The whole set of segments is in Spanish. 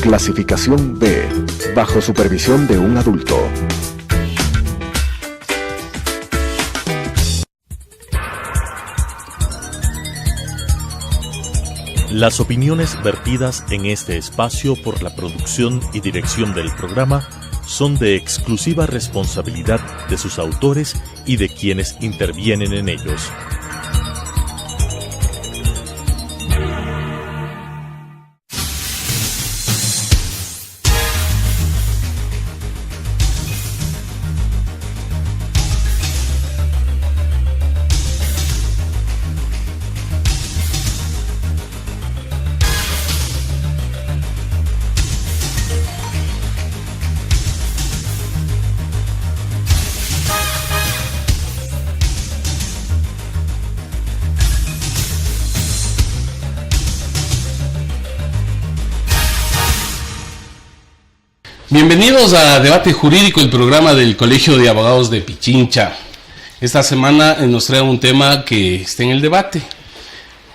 Clasificación B, bajo supervisión de un adulto. Las opiniones vertidas en este espacio por la producción y dirección del programa son de exclusiva responsabilidad de sus autores y de quienes intervienen en ellos. Bienvenidos a Debate Jurídico, el programa del Colegio de Abogados de Pichincha. Esta semana nos trae un tema que está en el debate,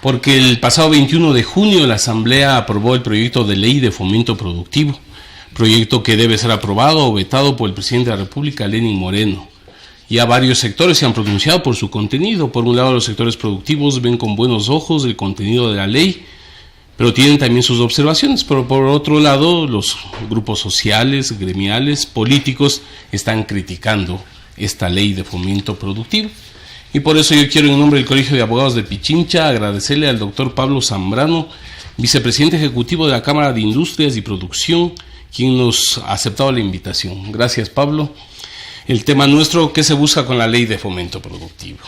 porque el pasado 21 de junio la Asamblea aprobó el proyecto de ley de fomento productivo, proyecto que debe ser aprobado o vetado por el presidente de la República, Lenín Moreno. Ya varios sectores se han pronunciado por su contenido. Por un lado, los sectores productivos ven con buenos ojos el contenido de la ley, pero tienen también sus observaciones. Pero por otro lado, los grupos sociales, gremiales, políticos están criticando esta ley de fomento productivo. Y por eso yo quiero, en nombre del Colegio de Abogados de Pichincha, agradecerle al doctor Pablo Zambrano, vicepresidente ejecutivo de la Cámara de Industrias y Producción, quien nos ha aceptado la invitación. Gracias, Pablo. El tema nuestro: ¿qué se busca con la ley de fomento productivo?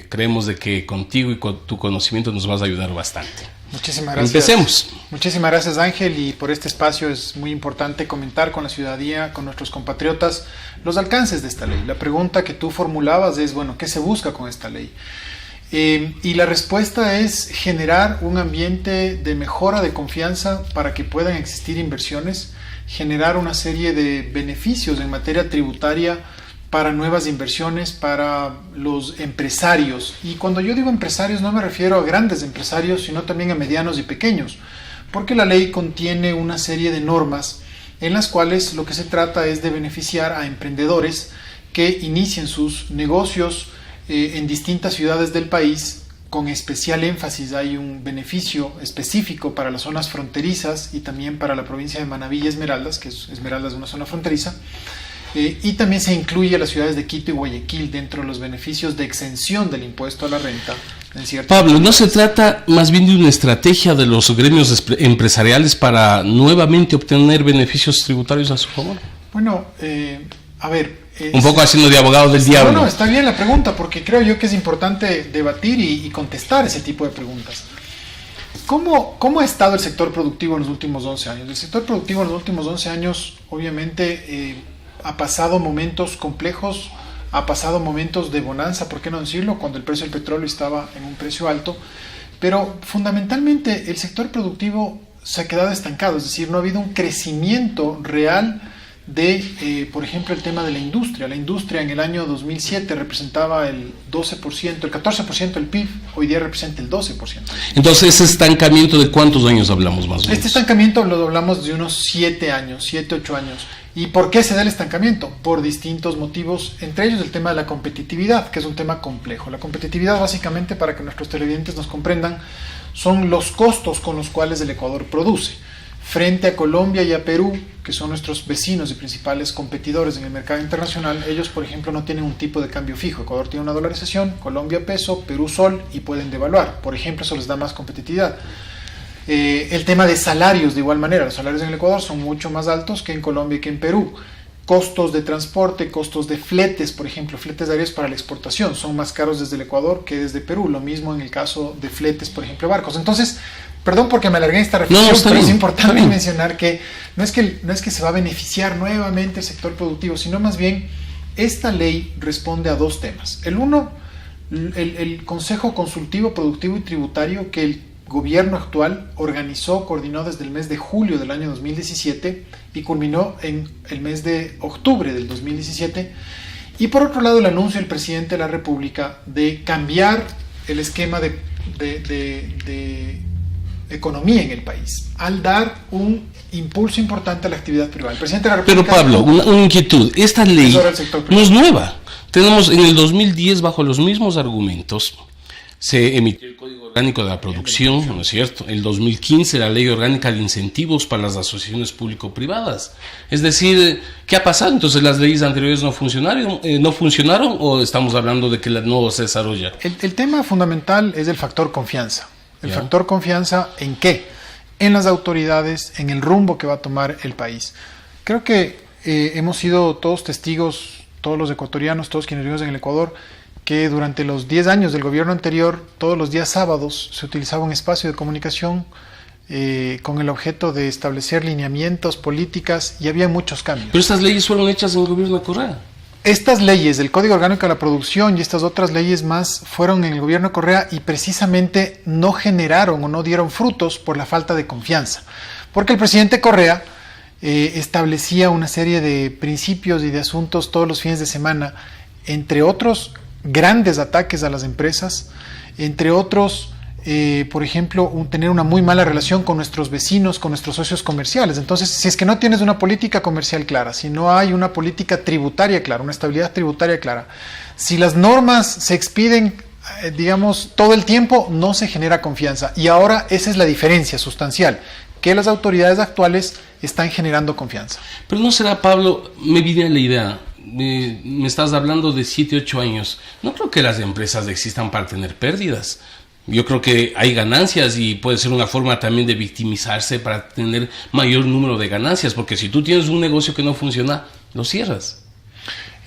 Creemos de que contigo y con tu conocimiento nos vas a ayudar bastante. Muchísimas gracias. Empecemos. Muchísimas gracias, Ángel, y por este espacio es muy importante comentar con la ciudadanía, con nuestros compatriotas, los alcances de esta ley. La pregunta que tú formulabas es, bueno, ¿qué se busca con esta ley? Y la respuesta es generar un ambiente de mejora de confianza para que puedan existir inversiones, generar una serie de beneficios en materia tributaria para nuevas inversiones, para los empresarios. Y cuando yo digo empresarios no me refiero a grandes empresarios, sino también a medianos y pequeños, porque la ley contiene una serie de normas en las cuales lo que se trata es de beneficiar a emprendedores que inicien sus negocios en distintas ciudades del país. Con especial énfasis hay un beneficio específico para las zonas fronterizas y también para la provincia de Manabí y Esmeraldas, que Esmeraldas es una zona fronteriza. Y también se incluye a las ciudades de Quito y Guayaquil dentro de los beneficios de exención del impuesto a la renta. Pablo, ¿no se trata más bien de una estrategia de los gremios empresariales para nuevamente obtener beneficios tributarios a su favor? Bueno, a ver... un poco haciendo de abogado del diablo. No, está bien la pregunta, porque creo yo que es importante debatir y contestar ese tipo de preguntas. ¿Cómo ha estado el sector productivo en los últimos 11 años? El sector productivo en los últimos 11 años, obviamente... ha pasado momentos complejos, ha pasado momentos de bonanza, ¿por qué no decirlo?, cuando el precio del petróleo estaba en un precio alto, pero fundamentalmente el sector productivo se ha quedado estancado, es decir, no ha habido un crecimiento real de, por ejemplo, el tema de la industria. La industria en el año 2007 representaba el 12%, el 14% del PIB, hoy día representa el 12%. Entonces, ¿ese estancamiento de cuántos años hablamos más o menos? Este estancamiento lo hablamos de unos 7 años, 8 años. ¿Y por qué se da el estancamiento? Por distintos motivos, entre ellos el tema de la competitividad, que es un tema complejo. La competitividad, básicamente, para que nuestros televidentes nos comprendan, son los costos con los cuales el Ecuador produce. Frente a Colombia y a Perú, que son nuestros vecinos y principales competidores en el mercado internacional, ellos, por ejemplo, no tienen un tipo de cambio fijo. Ecuador tiene una dolarización, Colombia peso, Perú sol, y pueden devaluar. Por ejemplo, eso les da más competitividad. El tema de salarios, de igual manera, los salarios en el Ecuador son mucho más altos que en Colombia y que en Perú. Costos de transporte, costos de fletes, por ejemplo, fletes aéreos para la exportación, son más caros desde el Ecuador que desde Perú. Lo mismo en el caso de fletes, por ejemplo, barcos. Entonces, perdón porque me alargué en esta reflexión, pero es importante mencionar que no es que se va a beneficiar nuevamente el sector productivo, sino más bien esta ley responde a dos temas. El uno, el Consejo Consultivo Productivo y Tributario que el gobierno actual coordinó desde el mes de julio del año 2017 y culminó en el mes de octubre del 2017. Y por otro lado, el anuncio del presidente de la República de cambiar el esquema de economía en el país, al dar un impulso importante a la actividad privada. El presidente de la República... Pero Pablo, una inquietud. Esta ley no es nueva. Tenemos en el 2010, bajo los mismos argumentos, se emitió el Código Orgánico de la Producción, ¿no es cierto? El 2015, la Ley Orgánica de Incentivos para las Asociaciones Público-Privadas. Es decir, ¿qué ha pasado? Entonces, ¿las leyes anteriores no funcionaron o estamos hablando de que no se desarrolla? El tema fundamental es el factor confianza. ¿El factor confianza en qué? En las autoridades, en el rumbo que va a tomar el país. Creo que hemos sido todos testigos, todos los ecuatorianos, todos quienes vivimos en el Ecuador, que durante los 10 años del gobierno anterior, todos los días sábados, se utilizaba un espacio de comunicación con el objeto de establecer lineamientos, políticas, y había muchos cambios. Pero estas leyes fueron hechas en el gobierno de Correa. Estas leyes del Código Orgánico de la Producción y estas otras leyes más fueron en el gobierno de Correa y precisamente no generaron o no dieron frutos por la falta de confianza. Porque el presidente Correa establecía una serie de principios y de asuntos todos los fines de semana, entre otros grandes ataques a las empresas, entre otros, por ejemplo, tener una muy mala relación con nuestros vecinos, con nuestros socios comerciales. Entonces, si es que no tienes una política comercial clara, si no hay una política tributaria clara, una estabilidad tributaria clara, si las normas se expiden, digamos, todo el tiempo, no se genera confianza. Y ahora esa es la diferencia sustancial, que las autoridades actuales están generando confianza. Pero no será, Pablo, me viene la idea, me estás hablando de 7, 8 años, no creo que las empresas existan para tener pérdidas. Yo creo que hay ganancias y puede ser una forma también de victimizarse para tener mayor número de ganancias, porque si tú tienes un negocio que no funciona, lo cierras.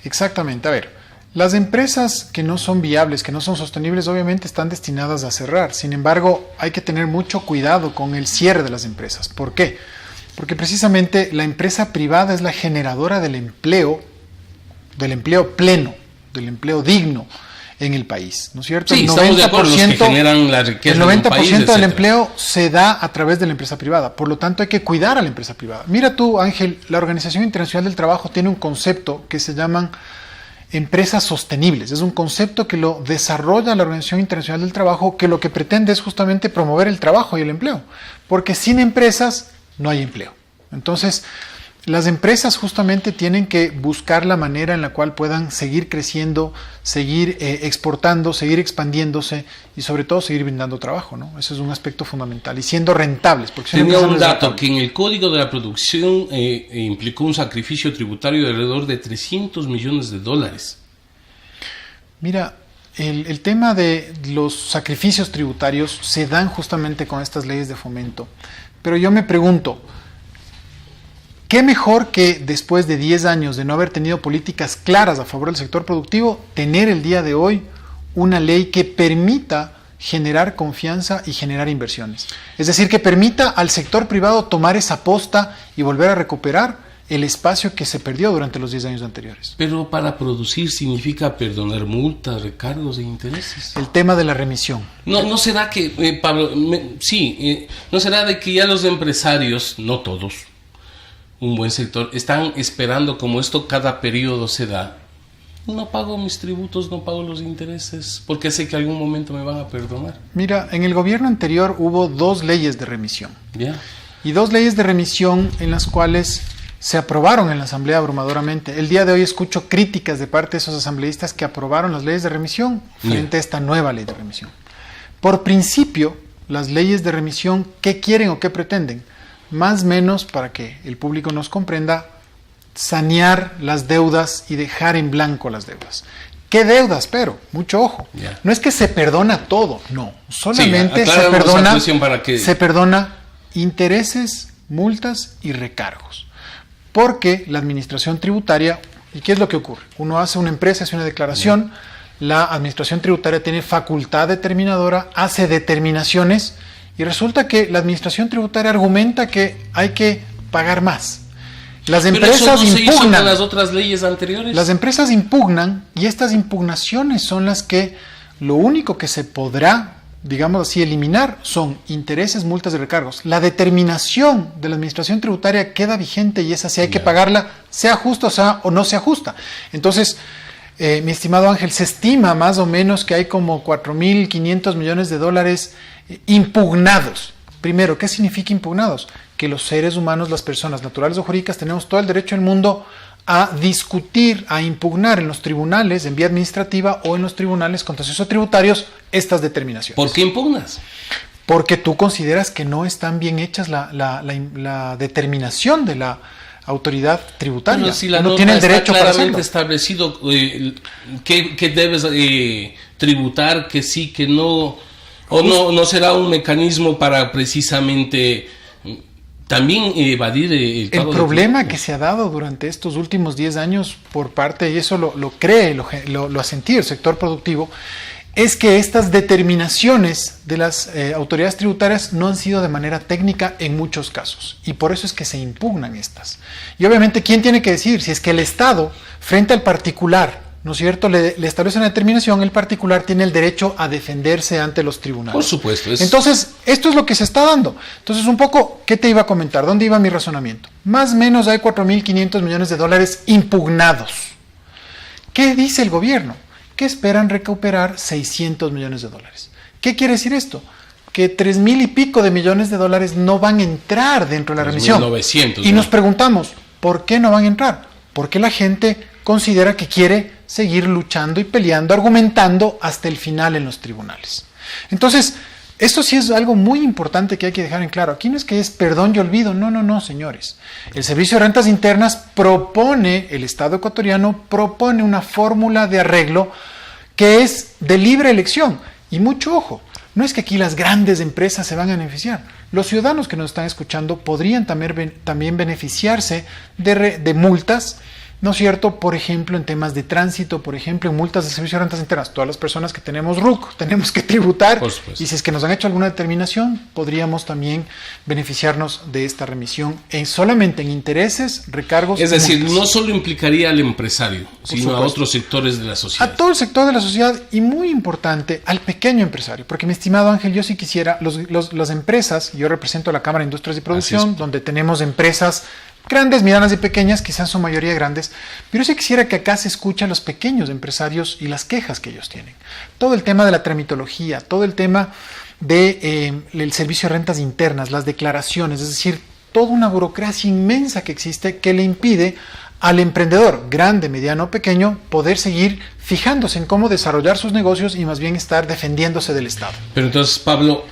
Exactamente. A ver, las empresas que no son viables, que no son sostenibles, obviamente están destinadas a cerrar. Sin embargo, hay que tener mucho cuidado con el cierre de las empresas. ¿Por qué? Porque precisamente la empresa privada es la generadora del empleo pleno, del empleo digno en el país, ¿no es cierto? Sí, estamos de acuerdo, los que generan la riqueza el 90% de un país, del empleo se da a través de la empresa privada, por lo tanto hay que cuidar a la empresa privada. Mira tú, Ángel, la Organización Internacional del Trabajo tiene un concepto que se llaman empresas sostenibles. Es un concepto que lo desarrolla la Organización Internacional del Trabajo, que lo que pretende es justamente promover el trabajo y el empleo, porque sin empresas no hay empleo. Entonces, las empresas justamente tienen que buscar la manera en la cual puedan seguir creciendo, seguir exportando, seguir expandiéndose y sobre todo seguir brindando trabajo, ¿no? Eso es un aspecto fundamental y siendo rentables. Porque tenía un dato que en el Código de la Producción implicó un sacrificio tributario de alrededor de $300 millones. Mira, el tema de los sacrificios tributarios se dan justamente con estas leyes de fomento, pero yo me pregunto, ¿qué mejor que después de 10 años de no haber tenido políticas claras a favor del sector productivo, tener el día de hoy una ley que permita generar confianza y generar inversiones? Es decir, que permita al sector privado tomar esa posta y volver a recuperar el espacio que se perdió durante los 10 años anteriores. Pero para producir significa perdonar multas, recargos e intereses. El tema de la remisión. ¿No será que, Pablo, no será de que ya los empresarios, no todos, un buen sector, están esperando como esto cada periodo se da? No pago mis tributos, no pago los intereses, porque sé que algún momento me van a perdonar. Mira, en el gobierno anterior hubo 2 leyes de remisión. ¿Ya? Y 2 leyes de remisión en las cuales se aprobaron en la Asamblea abrumadoramente. El día de hoy escucho críticas de parte de esos asambleístas que aprobaron las leyes de remisión frente a esta nueva ley de remisión. Por principio, las leyes de remisión, ¿qué quieren o qué pretenden? Más o menos, para que el público nos comprenda, sanear las deudas y dejar en blanco las deudas. ¿Qué deudas? Pero, mucho ojo, no es que se perdona todo, no, solamente se perdona intereses, multas y recargos. Porque la administración tributaria, ¿y qué es lo que ocurre? Uno hace una empresa, hace una declaración, la administración tributaria tiene facultad determinadora, hace determinaciones, y resulta que la administración tributaria argumenta que hay que pagar más. Las empresas impugnan las otras leyes anteriores. Las empresas impugnan y estas impugnaciones son las que lo único que se podrá, digamos así, eliminar son intereses, multas y recargos. La determinación de la administración tributaria queda vigente y esa sí hay que pagarla, sea justa o no sea justa. Entonces, mi estimado Ángel, se estima más o menos que hay como $4.500 millones impugnados. Primero, ¿qué significa impugnados? Que los seres humanos, las personas naturales o jurídicas, tenemos todo el derecho del mundo a discutir, a impugnar en los tribunales en vía administrativa o en los tribunales contenciosos tributarios estas determinaciones. ¿Por qué impugnas? Porque tú consideras que no están bien hechas la determinación de la autoridad tributaria. Pero si la uno norma tiene el está derecho para claramente hacerlo. establecido que debes tributar, que sí, que no, o no será un mecanismo para precisamente también evadir el pago. El problema que se ha dado durante estos últimos 10 años por parte, y eso lo cree, lo ha sentido el sector productivo, es que estas determinaciones de las autoridades tributarias no han sido de manera técnica en muchos casos, y por eso es que se impugnan estas. Y obviamente, ¿quién tiene que decir? Si es que el Estado, frente al particular, ¿no es cierto?, le establece una determinación, el particular tiene el derecho a defenderse ante los tribunales. Por supuesto. Entonces, esto es lo que se está dando. Entonces, un poco, ¿qué te iba a comentar? ¿Dónde iba mi razonamiento? Más o menos hay 4.500 millones de dólares impugnados. ¿Qué dice el gobierno? Que esperan recuperar 600 millones de dólares. ¿Qué quiere decir esto? Que 3.000 y pico de millones de dólares no van a entrar dentro de la remisión. 900, y nos preguntamos, ¿por qué no van a entrar? Porque la gente considera que quiere seguir luchando y peleando, argumentando hasta el final en los tribunales. Entonces, esto sí es algo muy importante que hay que dejar en claro. Aquí no es que es perdón y olvido, no, señores. El Servicio de Rentas Internas propone, el Estado ecuatoriano propone una fórmula de arreglo que es de libre elección. Y mucho ojo, no es que aquí las grandes empresas se van a beneficiar. Los ciudadanos que nos están escuchando podrían también beneficiarse de multas, ¿no es cierto? Por ejemplo, en temas de tránsito, por ejemplo, en multas de servicio de rentas internas. Todas las personas que tenemos RUC tenemos que tributar, y si es que nos han hecho alguna determinación, podríamos también beneficiarnos de esta remisión solamente en intereses, recargos. Es decir, multas. no solo implicaría al empresario, sino supuesto, a otros sectores de la sociedad. A todo el sector de la sociedad, y muy importante, al pequeño empresario. Porque, mi estimado Ángel, yo sí quisiera, las empresas, yo represento a la Cámara de Industrias y Producción, donde tenemos empresas grandes, medianas y pequeñas, quizás su mayoría grandes, pero sí quisiera que acá se escuchen los pequeños empresarios y las quejas que ellos tienen. Todo el tema de la tramitología, todo el tema del servicio de rentas internas, las declaraciones, es decir, toda una burocracia inmensa que existe que le impide al emprendedor, grande, mediano o pequeño, poder seguir fijándose en cómo desarrollar sus negocios y más bien estar defendiéndose del Estado. Pero entonces, Pablo,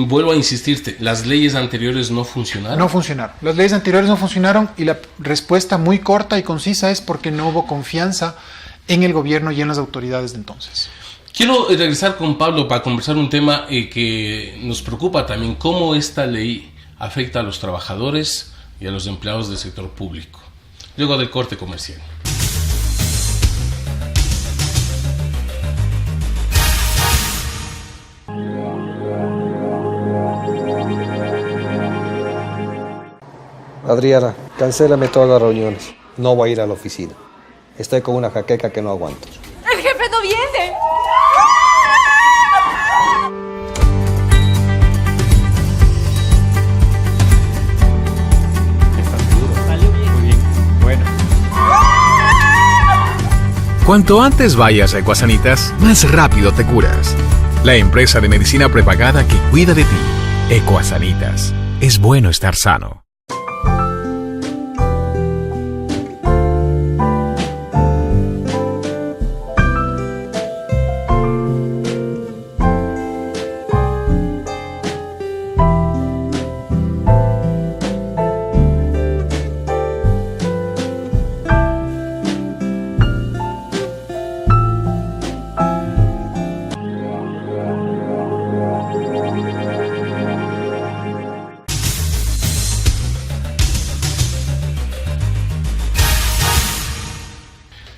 vuelvo a insistirte, ¿las leyes anteriores no funcionaron? No funcionaron. Las leyes anteriores no funcionaron y la respuesta muy corta y concisa es porque no hubo confianza en el gobierno y en las autoridades de entonces. Quiero regresar con Pablo para conversar un tema que nos preocupa también, cómo esta ley afecta a los trabajadores y a los empleados del sector público. Luego del corte comercial. Adriana, cancélame todas las reuniones. No voy a ir a la oficina. Estoy con una jaqueca que no aguanto. ¡El jefe no viene! Cuanto antes vayas a Ecuasanitas, más rápido te curas. La empresa de medicina prepagada que cuida de ti. Ecuasanitas. Es bueno estar sano.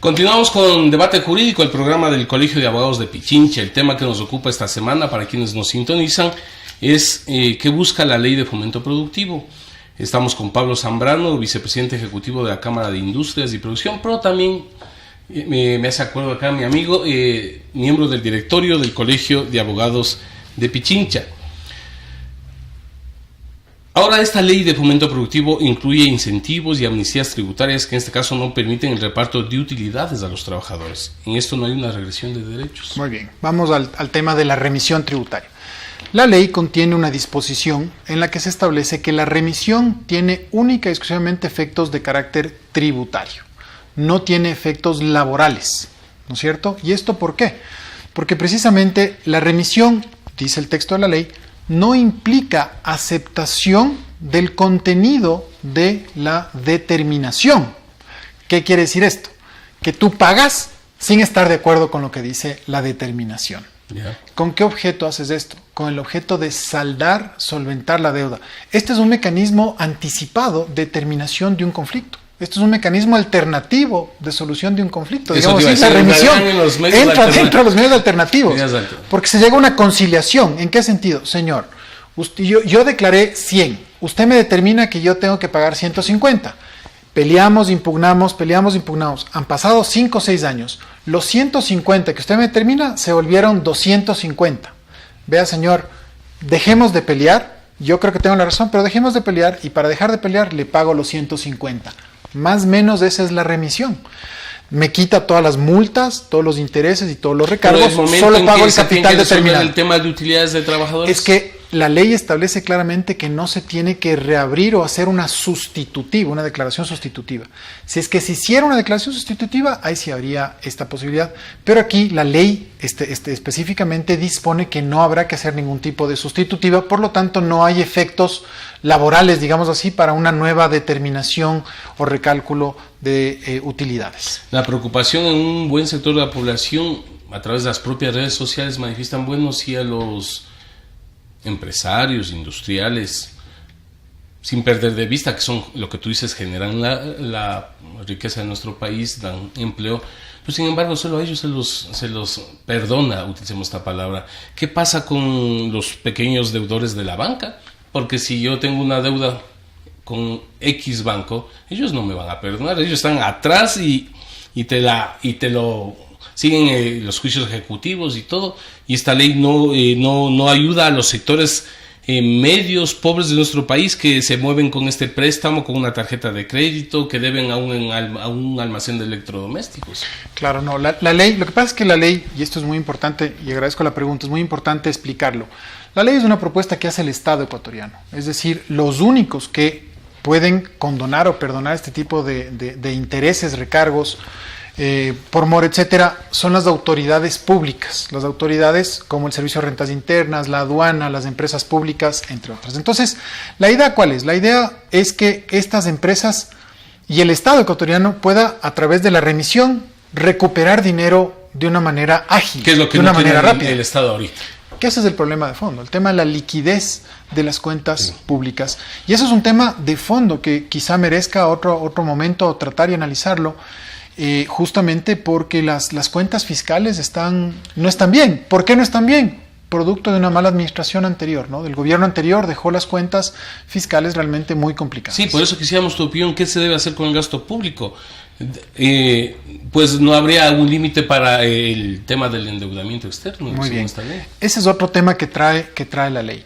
Continuamos con Debate Jurídico, el programa del Colegio de Abogados de Pichincha. El tema que nos ocupa esta semana, para quienes nos sintonizan, es ¿qué busca la Ley de Fomento Productivo? Estamos con Pablo Zambrano, vicepresidente ejecutivo de la Cámara de Industrias y Producción, pero también me hace acuerdo acá mi amigo, miembro del directorio del Colegio de Abogados de Pichincha. Ahora, esta ley de fomento productivo incluye incentivos y amnistías tributarias que en este caso no permiten el reparto de utilidades a los trabajadores. En esto no hay una regresión de derechos. Muy bien, vamos al tema de la remisión tributaria. La ley contiene una disposición en la que se establece que la remisión tiene única y exclusivamente efectos de carácter tributario, no tiene efectos laborales, ¿no es cierto? ¿Y esto por qué? Porque precisamente la remisión, dice el texto de la ley, no implica aceptación del contenido de la determinación. ¿Qué quiere decir esto? Que tú pagas sin estar de acuerdo con lo que dice la determinación. Yeah. ¿Con qué objeto haces esto? Con el objeto de saldar, solventar la deuda. Este es un mecanismo anticipado de terminación de un conflicto. Este es un mecanismo alternativo de solución de un conflicto. Eso digamos así, la remisión entra dentro de los medios alternativos. Exacto. Porque se llega a una conciliación. ¿En qué sentido? Señor, yo declaré 100. Usted me determina que yo tengo que pagar 150. Peleamos, impugnamos. Han pasado 5 o 6 años. Los 150 que usted me determina se volvieron 250. Vea, señor, dejemos de pelear. Yo creo que tengo la razón, pero dejemos de pelear y para dejar de pelear le pago los 150. Más o menos esa es la remisión. Me quita todas las multas, todos los intereses y todos los recargos. Solo pago el capital determinado. El tema de utilidades de trabajadores. Es que la ley establece claramente que no se tiene que reabrir o hacer una sustitutiva, una declaración sustitutiva. Si es que se hiciera una declaración sustitutiva, ahí sí habría esta posibilidad. Pero aquí la ley específicamente dispone que no habrá que hacer ningún tipo de sustitutiva, por lo tanto no hay efectos laborales, digamos así, para una nueva determinación o recálculo de utilidades. La preocupación en un buen sector de la población, a través de las propias redes sociales, manifiestan, bueno, sí, a los empresarios, industriales, sin perder de vista que son lo que tú dices, generan la riqueza de nuestro país, dan empleo, pero sin embargo solo a ellos se los perdona, utilicemos esta palabra. ¿Qué pasa con los pequeños deudores de la banca? Porque si yo tengo una deuda con X banco, ellos no me van a perdonar, ellos están atrás y te lo siguen los juicios ejecutivos y todo, y esta ley no ayuda a los sectores medios, pobres de nuestro país, que se mueven con este préstamo, con una tarjeta de crédito, que deben a un almacén de electrodomésticos. Claro, no, la ley, lo que pasa es que la ley, y esto es muy importante, y agradezco la pregunta, es muy importante explicarlo. La ley es una propuesta que hace el Estado ecuatoriano, es decir, los únicos que pueden condonar o perdonar este tipo de intereses, recargos, por mor, etcétera, son las autoridades públicas, las autoridades como el Servicio de Rentas Internas, la aduana, las empresas públicas, entre otras. Entonces, ¿la idea cuál es? La idea es que estas empresas y el Estado ecuatoriano pueda, a través de la remisión, recuperar dinero de una manera ágil, ¿qué es lo que de una no manera tiene rápida? El Estado ahorita. Que ese es el problema de fondo, el tema de la liquidez de las cuentas públicas. Y eso es un tema de fondo que quizá merezca otro momento tratar y analizarlo, justamente porque las cuentas fiscales no están bien. ¿Por qué no están bien? Producto de una mala administración anterior, ¿no? Del gobierno anterior dejó las cuentas fiscales realmente muy complicadas. Sí, por eso quisiéramos tu opinión, ¿qué se debe hacer con el gasto público? Pues no habría un límite para el tema del endeudamiento externo. Muy bien. Ese es otro tema que trae la ley.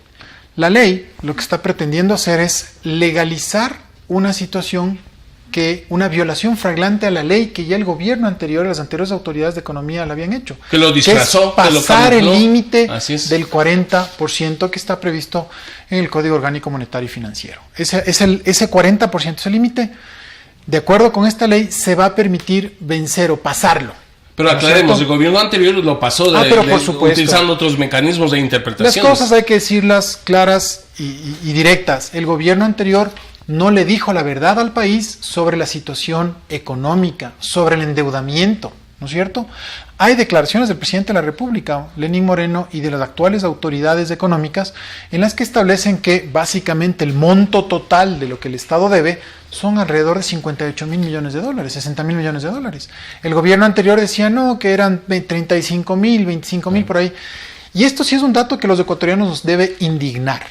La ley lo que está pretendiendo hacer es legalizar una situación una violación flagrante a la ley que ya el gobierno anterior y las anteriores autoridades de economía la habían hecho. Que lo disfrazó, que es pasar el límite del 40% que está previsto en el Código Orgánico Monetario y Financiero. Ese 40%, ese límite, de acuerdo con esta ley, se va a permitir vencer o pasarlo. Pero aclaremos, el gobierno anterior lo pasó por supuesto, utilizando otros mecanismos de interpretación. Las cosas hay que decirlas claras y directas. El gobierno anterior no le dijo la verdad al país sobre la situación económica, sobre el endeudamiento, ¿no es cierto? Hay declaraciones del presidente de la República, Lenín Moreno, y de las actuales autoridades económicas, en las que establecen que básicamente el monto total de lo que el Estado debe son alrededor de 58,000 millones de dólares, 60,000 millones de dólares. El gobierno anterior decía no, que eran 35,000, 25,000 por ahí. Y esto sí es un dato que los ecuatorianos nos debe indignar,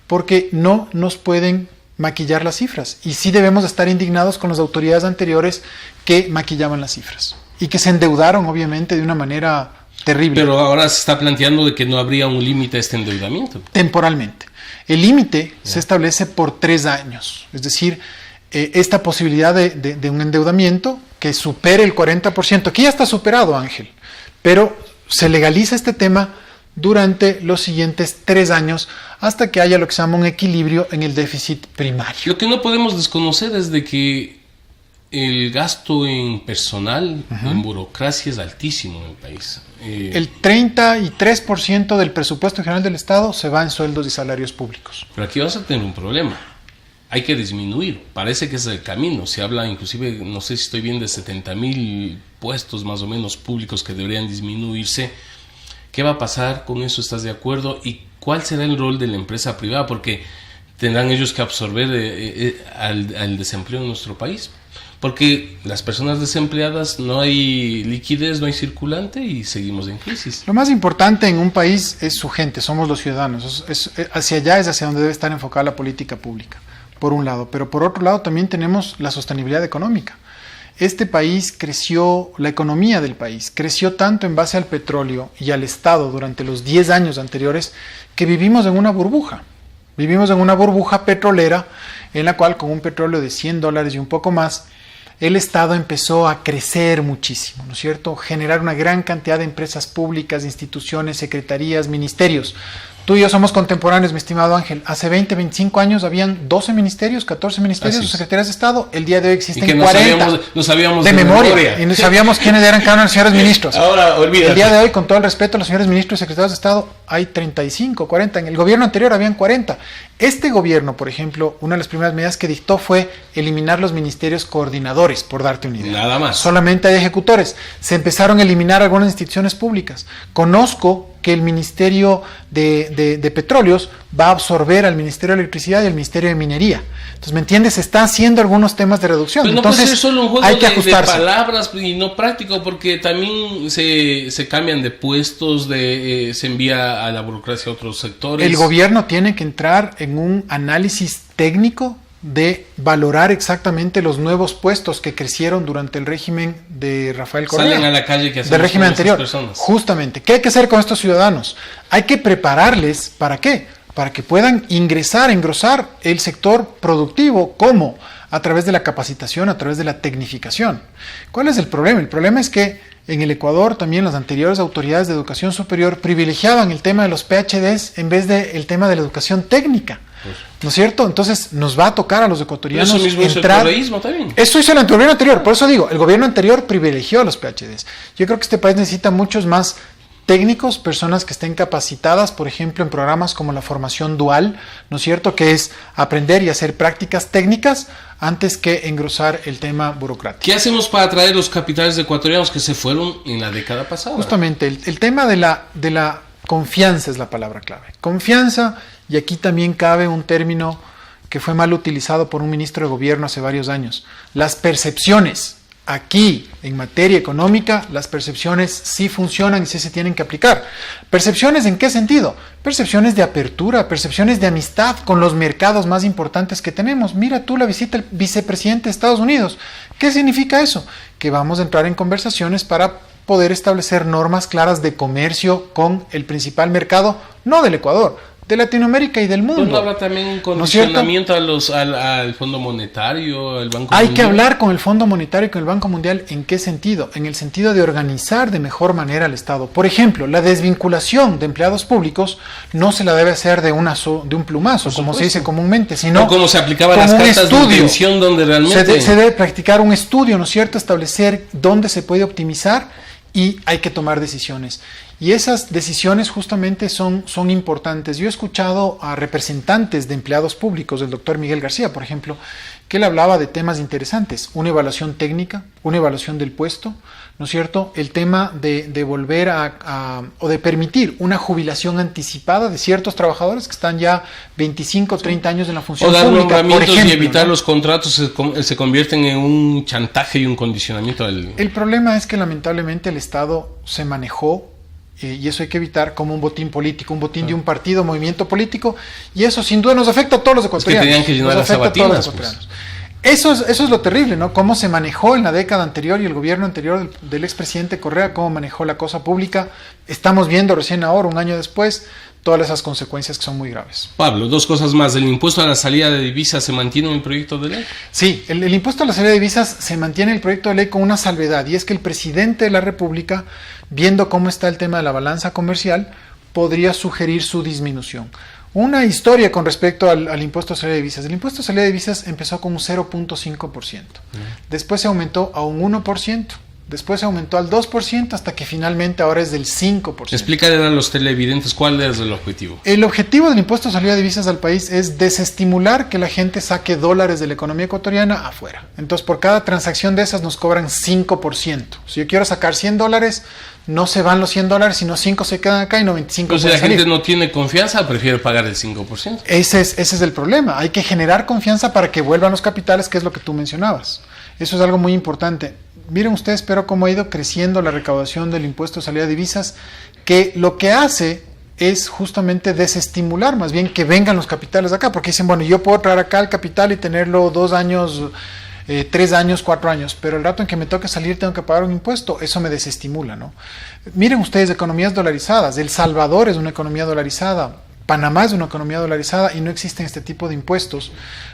porque no nos pueden maquillar las cifras, y sí debemos estar indignados con las autoridades anteriores que maquillaban las cifras y que se endeudaron obviamente de una manera terrible. Pero ahora se está planteando de que no habría un límite a este endeudamiento. Temporalmente. El límite se establece por 3 años, es decir, esta posibilidad de un endeudamiento que supere el 40%, que ya está superado, Ángel, pero se legaliza este tema durante los siguientes 3 años hasta que haya lo que se llama un equilibrio en el déficit primario. Lo que no podemos desconocer es de que el gasto en personal, en burocracia, es altísimo en el país. El 33% del presupuesto general del Estado se va en sueldos y salarios públicos. Pero aquí vas a tener un problema. Hay que disminuir. Parece que ese es el camino. Se habla inclusive, no sé si estoy bien, de 70,000 puestos más o menos públicos que deberían disminuirse. ¿Qué va a pasar con eso? ¿Estás de acuerdo? ¿Y cuál será el rol de la empresa privada? Porque tendrán ellos que absorber al desempleo en nuestro país. Porque las personas desempleadas, no hay liquidez, no hay circulante y seguimos en crisis. Lo más importante en un país es su gente, somos los ciudadanos. Hacia allá es hacia donde debe estar enfocada la política pública, por un lado. Pero por otro lado también tenemos la sostenibilidad económica. Este país creció, la economía del país creció tanto en base al petróleo y al Estado durante los 10 años anteriores que vivimos en una burbuja. Vivimos en una burbuja petrolera en la cual con un petróleo de $100 y un poco más, el Estado empezó a crecer muchísimo, ¿no es cierto? Generar una gran cantidad de empresas públicas, instituciones, secretarías, ministerios. Tú y yo somos contemporáneos, mi estimado Ángel. Hace 20, 25 años habían 12 ministerios, 14 ministerios o secretarías de Estado. El día de hoy existen 40. No sabíamos de memoria. Y no sabíamos quiénes eran cada uno de los señores ministros. Ahora, olvídate. El día de hoy, con todo el respeto a los señores ministros y secretarios de Estado, hay 35, 40. En el gobierno anterior habían 40. Este gobierno, por ejemplo, una de las primeras medidas que dictó fue eliminar los ministerios coordinadores, por darte una idea. Nada más. Solamente hay ejecutores. Se empezaron a eliminar algunas instituciones públicas. Conozco que el Ministerio de Petróleos va a absorber al Ministerio de Electricidad y al Ministerio de Minería. Entonces, ¿me entiendes? Se está haciendo algunos temas de reducción. Pero no entonces, puede ser solo un juego hay que de ajustarse. palabras y no práctico, porque también se cambian de puestos, se envía a la burocracia a otros sectores. El gobierno tiene que entrar en un análisis técnico de valorar exactamente los nuevos puestos que crecieron durante el régimen de Rafael Correa. Salen a la calle que hacemos del régimen con estas anterior. Personas. Justamente. ¿Qué hay que hacer con estos ciudadanos? Hay que prepararles, ¿para qué? Para que puedan ingresar, engrosar el sector productivo. ¿Cómo? A través de la capacitación, a través de la tecnificación. ¿Cuál es el problema? El problema es que en el Ecuador también las anteriores autoridades de educación superior privilegiaban el tema de los PhDs en vez del tema de la educación técnica. ¿No es cierto? Entonces nos va a tocar a los ecuatorianos eso mismo entrar. Hizo el correísmo también. Eso hizo el gobierno anterior. Por eso digo, el gobierno anterior privilegió a los PhDs. Yo creo que este país necesita muchos más técnicos, personas que estén capacitadas, por ejemplo, en programas como la formación dual, ¿no es cierto? Que es aprender y hacer prácticas técnicas antes que engrosar el tema burocrático. ¿Qué hacemos para atraer los capitales ecuatorianos que se fueron en la década pasada? Justamente, el tema de la confianza es la palabra clave. Confianza, y aquí también cabe un término que fue mal utilizado por un ministro de gobierno hace varios años. Las percepciones. Aquí, en materia económica, las percepciones sí funcionan y sí se tienen que aplicar. ¿Percepciones en qué sentido? Percepciones de apertura, percepciones de amistad con los mercados más importantes que tenemos. Mira tú la visita del vicepresidente de Estados Unidos. ¿Qué significa eso? Que vamos a entrar en conversaciones para poder establecer normas claras de comercio con el principal mercado, no del Ecuador, de Latinoamérica y del mundo. ¿No habrá también un condicionamiento al Fondo Monetario, al Banco Mundial? Hay que hablar con el Fondo Monetario y con el Banco Mundial. ¿En qué sentido? En el sentido de organizar de mejor manera al Estado. Por ejemplo, la desvinculación de empleados públicos no se la debe hacer de un plumazo, como se dice comúnmente, sino o como se aplicaba las cartas de intención, donde realmente se debe practicar un estudio, ¿no es cierto? Establecer dónde se puede optimizar y hay que tomar decisiones. Y esas decisiones justamente son importantes. Yo he escuchado a representantes de empleados públicos, el doctor Miguel García, por ejemplo, que él hablaba de temas interesantes, una evaluación técnica, una evaluación del puesto, ¿no es cierto? El tema de volver o de permitir una jubilación anticipada de ciertos trabajadores que están ya 25, 30 años en la función pública. O dar nombramientos y evitar los contratos se convierten en un chantaje y un condicionamiento del... El problema es que lamentablemente el Estado se manejó y eso hay que evitar como un botín político, un botín de un partido, movimiento político, y eso sin duda nos afecta a todos los ecuatorianos. Es que tenían que llenar las sabatinas, pues. Eso es lo terrible, ¿no? Cómo se manejó en la década anterior y el gobierno anterior del expresidente Correa, cómo manejó la cosa pública. Estamos viendo recién ahora, un año después, todas esas consecuencias que son muy graves. Pablo, dos cosas más. ¿El impuesto a la salida de divisas se mantiene en el proyecto de ley? Sí, el impuesto a la salida de divisas se mantiene en el proyecto de ley con una salvedad, y es que el presidente de la República, viendo cómo está el tema de la balanza comercial, podría sugerir su disminución. Una historia con respecto al impuesto de salida de divisas. El impuesto de salida de divisas empezó con un 0.5%. Después se aumentó a un 1%. Después se aumentó al 2% hasta que finalmente ahora es del 5%. Explícale a los televidentes cuál es el objetivo. El objetivo del impuesto de salida de divisas al país es desestimular que la gente saque dólares de la economía ecuatoriana afuera. Entonces, por cada transacción de esas nos cobran 5%. Si yo quiero sacar $100, no se van los $100, sino 5 se quedan acá y 95 Entonces, la gente no tiene confianza, prefiere pagar el 5%. Ese es el problema. Hay que generar confianza para que vuelvan los capitales, que es lo que tú mencionabas. Eso es algo muy importante. Miren ustedes, pero cómo ha ido creciendo la recaudación del impuesto de salida de divisas, que lo que hace es justamente desestimular más bien que vengan los capitales acá, porque dicen, bueno, yo puedo traer acá el capital y tenerlo 2 años, 3 años, 4 años, pero el rato en que me toque salir tengo que pagar un impuesto, eso me desestimula, ¿no? Miren ustedes, economías dolarizadas, El Salvador es una economía dolarizada, Panamá es una economía dolarizada y no existen este tipo de impuestos,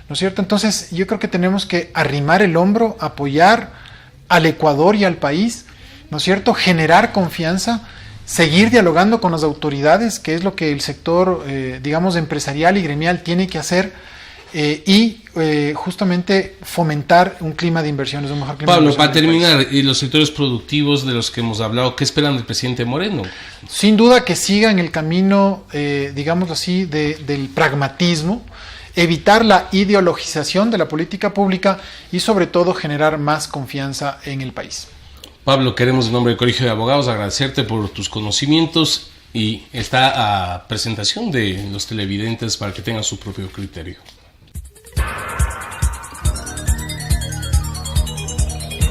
¿no es cierto? Entonces yo creo que tenemos que arrimar el hombro, apoyar al Ecuador y al país, ¿no es cierto? Generar confianza, seguir dialogando con las autoridades, que es lo que el sector, digamos, empresarial y gremial tiene que hacer, y justamente fomentar un clima de inversiones, un mejor clima Pablo, de inversiones. para terminar, y los sectores productivos de los que hemos hablado, ¿qué esperan del presidente Moreno? Sin duda que siga en el camino, digamos así, del pragmatismo, evitar la ideologización de la política pública y sobre todo generar más confianza en el país. Pablo, queremos en nombre del Colegio de Abogados agradecerte por tus conocimientos y está a presentación de los televidentes para que tengan su propio criterio.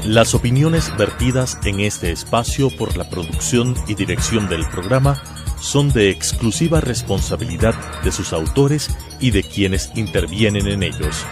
Las opiniones vertidas en este espacio por la producción y dirección del programa son de exclusiva responsabilidad de sus autores y de quienes intervienen en ellos.